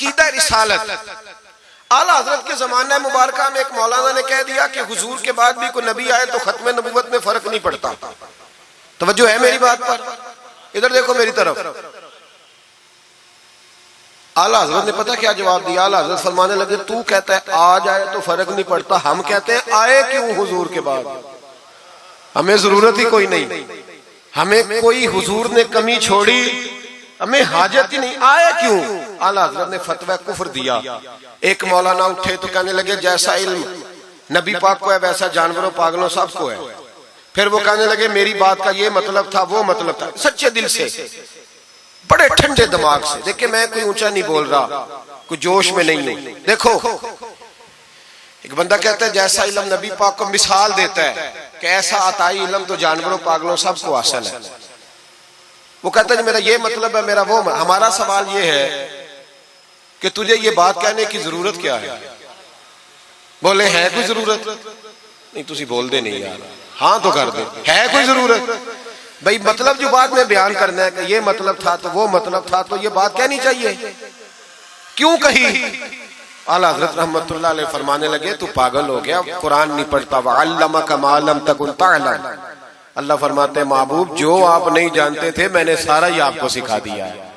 عقیدہ رسالت. اعلیٰ حضرت کے زمانہ مبارکہ میں ایک مولانا نے کہہ دیا کہ حضور کے بعد بھی کوئی نبی آئے تو ختم نبوت میں فرق نہیں پڑتا. توجہ ہے میری بات پر؟ ادھر دیکھو میری طرف. اعلیٰ حضرت نے پتہ کیا جواب دیا؟ اعلیٰ حضرت فرمانے لگے تو کہتا ہے آ جائے تو فرق نہیں پڑتا، ہم کہتے ہیں آئے کیوں حضور کے بعد؟ ہمیں ضرورت ہی کوئی نہیں، ہمیں کوئی حضور نے کمی چھوڑی، ہمیں حاجت ہی نہیں، آئے کیوں؟ اعلیٰ حضرت نے فتویٰ کفر دیا. ایک مولانا اٹھے تو کہنے لگے جیسا علم نبی پاک کو ہے ویسا جانوروں پاگلوں سب کو ہے. پھر وہ کہنے لگے میری بات کا یہ مطلب تھا وہ مطلب تھا، سچے دل سے بڑے ٹھنڈے دماغ سے. دیکھیں میں کوئی اونچا نہیں بول رہا، کوئی جوش میں نہیں ہوں. دیکھو ایک بندہ کہتا ہے جیسا علم نبی پاک کو مثال دیتا ہے کہ ایسا عطائی علم تو جانوروں پاگلوں سب کو حاصل ہے. وہ کہتا ہے میرا یہ مطلب ہے میرا وہ. ہمارا سوال یہ ہے کہ تجھے یہ بات کہنے کی ضرورت کیا ہے؟ بولے ہے کوئی ضرورت؟ نہیں تسی بول دے نہیں یار، ہاں تو کر دے. ہے کوئی ضرورت؟ بھئی مطلب جو بات میں بیان کرنا ہے کہ یہ مطلب تھا تو وہ مطلب تھا تو یہ بات کہنی چاہیے، کیوں کہی؟ اعلیٰ حضرت رحمت اللہ علیہ فرمانے لگے تو پاگل ہو گیا، قرآن نہیں پڑھتا. وَعَلَّمَكَ مَا لَمْ تَكُنْ تَعْلَمْ. اللہ فرماتے ہیں محبوب جو آپ نہیں جانتے تھے میں نے سارا ہی آپ کو سکھا دیا ہے.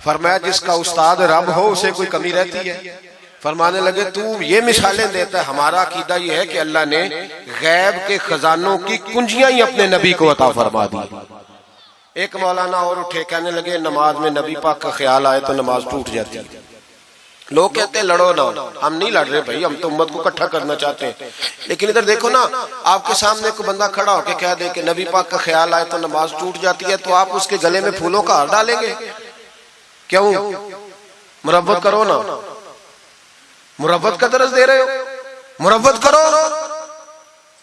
فرمایا جس کا استاد رب ہو اسے کوئی کمی رہتی ہے؟ فرمانے لگے تو یہ مثالیں دیتا ہے. ہمارا عقیدہ یہ ہے کہ اللہ نے غیب کے خزانوں کی کنجیاں ہی اپنے نبی کو عطا فرما دی. ایک مولانا اور اٹھے کہنے لگے نماز میں نبی پاک کا خیال آئے تو نماز ٹوٹ جاتی ہے. لوگ کہتے ہیں لڑو نہ. ہم نہیں لڑ رہے بھائی، ہم تو امت کو اکٹھا کرنا چاہتے ہیں. لیکن ادھر دیکھو نا، آپ کے سامنے کوئی بندہ کھڑا ہو کے کہہ دے کہ نبی پاک کا خیال آئے تو نماز ٹوٹ جاتی ہے، تو آپ اس کے گلے میں پھولوں کا ہار ڈالیں گے؟ کیوں؟ مربت کرو نا، مربت کا درس دے رہے ہو، مربت کرو.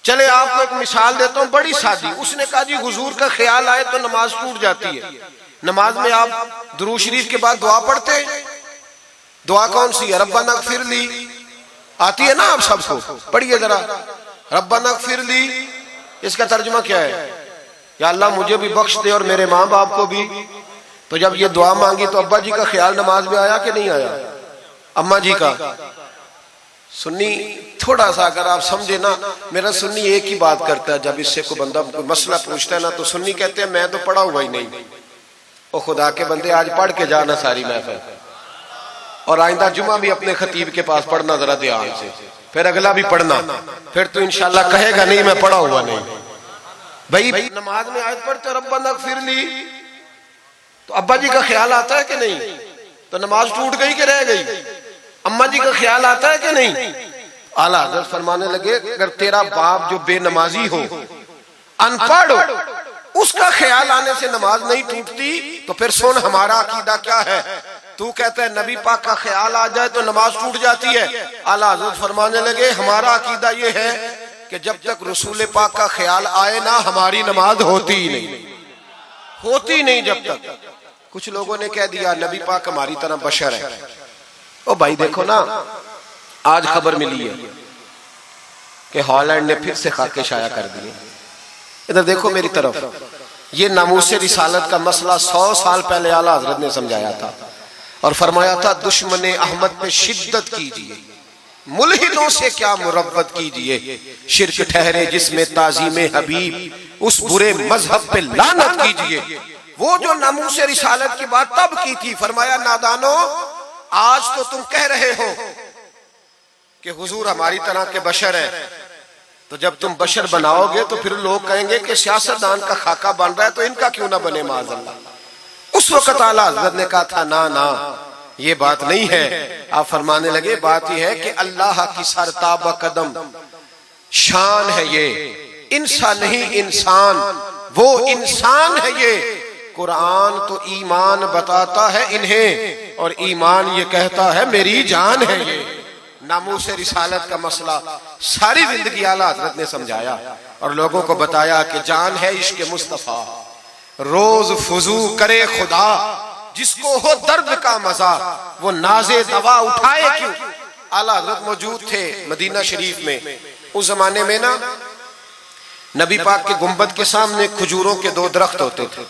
چلے آپ کو ایک مثال دیتا ہوں بڑی سادی. اس نے کہا جی حضور کا خیال آئے تو نماز ٹوٹ جاتی ہے. نماز میں آپ درود شریف کے بعد دعا پڑھتے ہیں. دعا کون سی ہے؟ ربنا اغفر لی آتی ہے نا آپ سب کو، پڑھیے ذرا ربنا اغفر لی. اس کا ترجمہ کیا ہے؟ یا اللہ مجھے بھی بخش دے اور میرے ماں باپ کو بھی. تو جب یہ دعا مانگی تو ابا جی کا خیال نماز میں آیا کہ نہیں آیا؟ اماں جی کا. سنی تھوڑا سا اگر آپ سمجھے نا، میرا سنی ایک ہی بات کرتا ہے. جب اس سے کوئی بندہ کوئی مسئلہ پوچھتا ہے نا تو سنی کہتے ہیں میں تو پڑھا ہوا ہی نہیں. او خدا کے بندے آج پڑھ کے جانا ساری محفل، اور آئندہ جمعہ بھی اپنے خطیب کے پاس پڑھنا ذرا دھیان سے، پھر اگلا بھی پڑھنا، پھر تو انشاءاللہ کہے گا نہیں میں پڑھا ہوا نہیں. بھائی نماز میں آیت پڑھتے ربنا اغفر لی تو ابا جی کا خیال آتا ہے کہ نہیں؟ تو نماز ٹوٹ گئی کہ رہ گئی؟ اماں جی کا خیال آتا ہے کہ نہیں؟ اعلیٰ حضرت فرمانے لگے اگر تیرا باپ جو بے نمازی ہو، ان پڑھ ہو، اس کا خیال آنے سے نماز نہیں ٹوٹتی تو پھر سن ہمارا عقیدہ کیا ہے. تو کہتا ہے نبی پاک کا خیال آ جائے تو نماز ٹوٹ جاتی ہے. اعلیٰ حضرت فرمانے لگے ہمارا عقیدہ یہ ہے کہ جب تک رسول پاک کا خیال آئے نا ہماری نماز ہوتی ہی نہیں، ہوتی نہیں جب تک. کچھ لوگوں نے کہہ دیا نبی پاک ہماری طرح بشر ہے. او بھائی دیکھو نا، آج خبر ملی ہے کہ ہالینڈ نے پھر سے خاکے شائع کر دیے. ادھر دیکھو میری طرف. یہ ناموس رسالت کا مسئلہ 100 سال پہلے اعلیٰ حضرت نے سمجھایا تھا اور فرمایا تھا دشمن احمد پہ شدت کیجئے، ملحدوں سے کیا مربت کیجئے، شرک ٹھہرے جس میں تعظیم حبیب، اس برے مذہب پہ لعنت کیجئے. وہ جو ناموس رسالت کی بات تب کی تھی، فرمایا نادانو آج تو تم کہہ رہے ہو کہ حضور ہماری طرح کے بشر ہے، تو جب تم بشر بناؤ گے تو پھر لوگ کہیں گے کہ سیاستدان کا خاکہ بن رہا ہے تو ان کا کیوں نہ بنے معاذ اللہ. اس وقت اعلیٰ حضرت نے کہا تھا نا یہ بات نہیں ہے. آپ فرمانے لگے بات یہ ہے کہ اللہ کی سرتابہ قدم شان ہے، یہ انسان نہیں انسان، وہ انسان ہے. یہ قرآن تو ایمان بتاتا ہے انہیں اور ایمان یہ کہتا ہے میری جان ہے. یہ ناموس رسالت کا مسئلہ ساری زندگی اعلیٰ حضرت نے سمجھایا اور لوگوں کو بتایا کہ جان ہے عشق مصطفیٰ، روز فضو کرے خدا، جس کو ہو درد کا مزہ وہ ناز دوا اٹھائے کیوں. اعلیٰ حضرت موجود تھے مدینہ شریف میں. اس زمانے میں نا نبی پاک کے گنبد کے سامنے کھجوروں کے 2 درخت ہوتے تھے.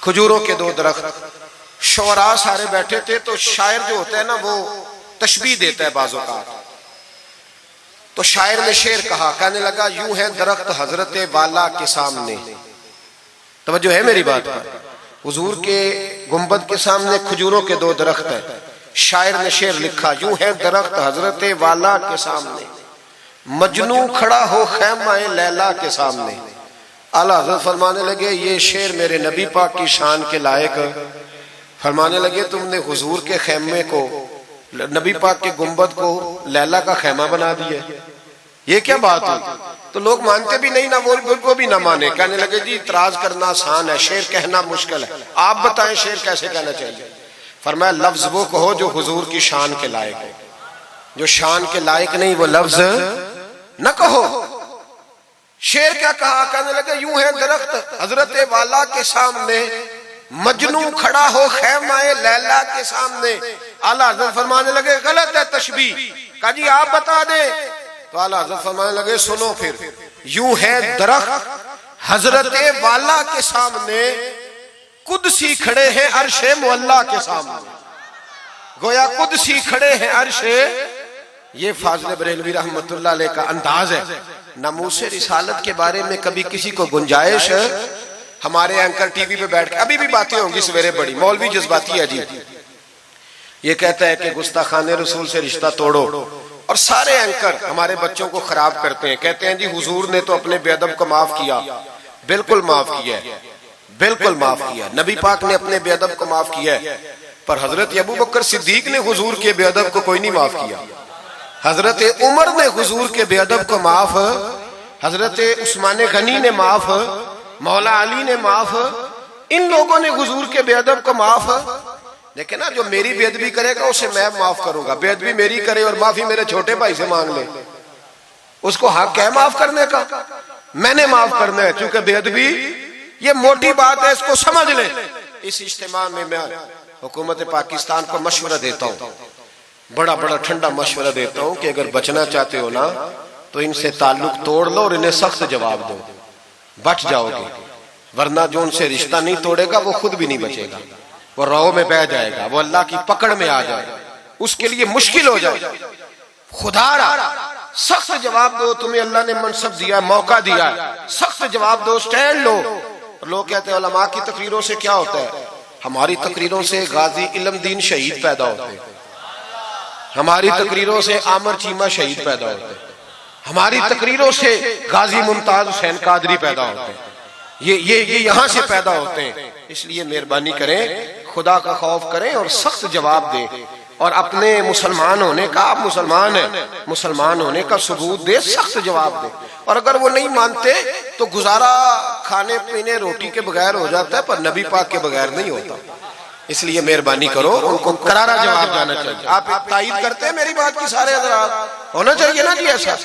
کھجوروں کے 2 درخت شعراء سارے بیٹھے تھے تو شاعر جو ہوتا ہے نا وہ تشبیہ دیتا ہے بعض اوقات. تو شاعر نے شعر کہا, کہنے لگا یوں ہے درخت حضرت والا کے سامنے. توجہ ہے میری بات پر؟ حضور کے گنبد کے سامنے کھجوروں کے 2 درخت ہیں. شاعر نے شعر لکھا یوں ہے درخت حضرت والا کے سامنے, مجنو کھڑا ہو خیمہ لیلا کے سامنے. اعلیٰ حضرت فرمانے لگے یہ شعر میرے نبی پاک کی شان کے لائق. فرمانے لگے تم نے حضور کے خیمے کو, نبی پاک کے گنبد کو لیلا کا خیمہ بنا دیا, یہ کیا بات ہوئی؟ تو لوگ مانتے بھی نہیں, نہ وہ بھی نہ مانے. کہنے لگے جی اعتراض کرنا آسان ہے, شعر کہنا مشکل ہے, آپ بتائیں شعر کیسے کہنا چاہیے. فرمایا لفظ وہ کہو جو حضور کی شان کے لائق ہے, جو شان کے لائق نہیں وہ لفظ نہ کہو. شعر کیا کہا؟ کہنے لگے یوں ہے درخت حضرت والا کے سامنے, مجنو کھڑا ہو خیمہ لیلا کے سامنے. اعلیٰ حضرت فرمانے لگے غلط ہے تشبیہ. کہا جی آپ بتا دیں. تو اعلیٰ حضرت فرمانے لگے سنو پھر, یوں ہے درخت حضرت والا کے سامنے, قدسی کھڑے ہیں عرش معلا کے سامنے. گویا قدسی کھڑے ہیں عرش. یہ فاضل بریلوی رحمت اللہ علیہ کا انداز ہے. ناموس رسالت کے بارے میں کبھی کسی کو گنجائش, ہمارے اینکر ٹی وی پہ بیٹھ کے, ابھی بھی باتیں ہوں گی سویرے بڑی, مولوی جذباتی ہے جی, یہ کہتا ہے کہ گستاخان رسول سے رشتہ توڑو, اور سارے اینکر ہمارے بچوں کو خراب کرتے ہیں. کہتے ہیں جی حضور نے تو اپنے بے ادب کو معاف کیا. بالکل معاف کیا ہے, بالکل معاف کیا. نبی پاک نے اپنے بے ادب کو معاف کیا ہے, پر حضرت ابو بکر صدیق نے حضور کے بے ادب کو کوئی نہیں معاف کیا. حضرت عمر نے حضور کے بے ادب کو معاف, حضرت عثمان غنی نے معاف, مولا علی نے معاف, ان لوگوں نے حضور کے بے ادب کو معاف. لیکن نا جو میری بے ادبی کرے گا اسے میں معاف کروں گا. بے ادبی میری کرے اور معافی میرے چھوٹے بھائی سے مانگ لے, اس کو حق ہے معاف کرنے کا, میں نے معاف کرنا ہے. چونکہ بے ادبی یہ موٹی بات ہے, اس کو سمجھ لیں. اس اجتماع میں میں حکومت پاکستان کو مشورہ دیتا ہوں, بڑا ٹھنڈا مشورہ دیتا ہوں کہ اگر بچنا چاہتے ہو نا تو ان سے تعلق توڑ لو اور انہیں سخت جواب دو, بچ جاؤ گے. ورنہ جو ان سے رشتہ نہیں توڑے گا وہ خود بھی نہیں بچے گا, وہ رو میں بہ جائے گا, وہ اللہ کی پکڑ میں آ جائے گا, اس کے لیے مشکل ہو جائے. خدا را سخت جواب دو, تمہیں اللہ نے منصب دیا, موقع دیا, سخت جواب دو, سٹینڈ لو. لوگ کہتے ہیں علماء کی تقریروں سے کیا ہوتا ہے؟ ہماری تقریروں سے غازی علم دین شہید پیدا ہوتے ہیں, ہماری تقریروں سے عامر چیمہ شہید پیدا ہوتے ہیں, ہماری تقریروں سے غازی ممتاز حسین قادری پیدا ہوتے ہیں, یہ یہاں سے پیدا ہوتے ہیں. اس لیے مہربانی کریں, خدا کا خوف کریں اور سخت جواب دیں, اور اپنے مسلمان ہونے کا, آپ مسلمان ہیں, مسلمان ہونے کا ثبوت دیں, سخت جواب دیں. اور اگر وہ نہیں مانتے تو گزارا کھانے پینے روٹی کے بغیر ہو جاتا ہے, پر نبی پاک کے بغیر نہیں ہوتا. اس لیے مہربانی کرو, ان کو کرارا جواب جانا چاہیے. آپ تائید کرتے ہیں میری بات کی؟ سارے حضرات ہونا چاہیے نا جی ایسا.